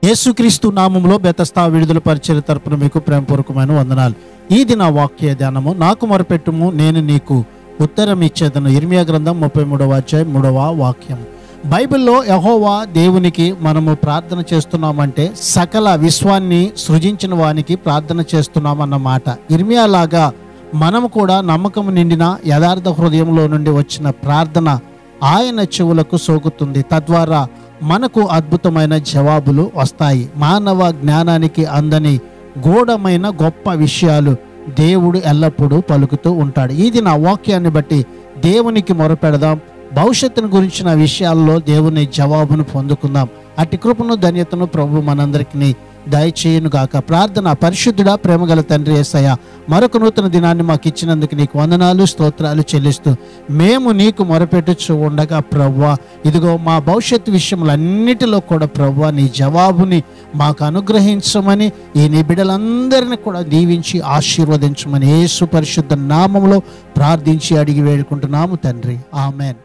యేసుక్రీస్తు నామములో బెతస్తా విడుదల పరిచర్య తరపున మీకు ప్రేమపూర్వకమైన వందనాలు. ఈ దిన వాక్య ధ్యానము, నాకు మొరపెట్టుము నేను నీకు ఉత్తరం ఇచ్చేదను. ఇర్మియా గ్రంథం 33వ అధ్యాయం 3వ వాక్యం. బైబిల్లో యెహోవా దేవునికి మనము ప్రార్థన చేస్తున్నామంటే సకల విశ్వాన్ని సృజించిన వానికి ప్రార్థన చేస్తున్నామన్నమాట. ఇర్మియా లాగా మనము కూడా నమ్మకం నిండిన యథార్థ హృదయంలో నుండి వచ్చిన ప్రార్థన ఆయన చెవులకు సోకుతుంది. తద్వారా మనకు అద్భుతమైన జవాబులు వస్తాయి. మానవ జ్ఞానానికి అందని గూఢమైన గొప్ప విషయాలు దేవుడు ఎల్లప్పుడూ పలుకుతూ ఉంటాడు. ఇది నా వాక్యాన్ని బట్టి దేవునికి మొరపెడదాం. భవిష్యత్తును గురించిన విషయాల్లో దేవుని జవాబును పొందుకుందాం. అట్టి కృపను ధన్యతను ప్రభు మనందరికీ దయచేయును గాక. ప్రార్థన. పరిశుద్ధుడా, ప్రేమగల తండ్రి యేసయ్య, మరొక నూతన దినాన్ని మాకు ఇచ్చినందుకు నీకు వందనాలు, స్తోత్రాలు చెల్లిస్తూ మేము నీకు మొరపెట్టుచు ఉండగా ప్రభువా, ఇదిగో మా భవిష్యత్తు విషయములన్నిటిలో కూడా ప్రభువా నీ జవాబుని మాకు అనుగ్రహించమని, ఈ నీ బిడ్డలందరినీ కూడా దీవించి ఆశీర్వదించమని యేసు పరిశుద్ధ నామములో ప్రార్థించి అడిగి వేడుకుంటున్నాము తండ్రి. ఆమెన్.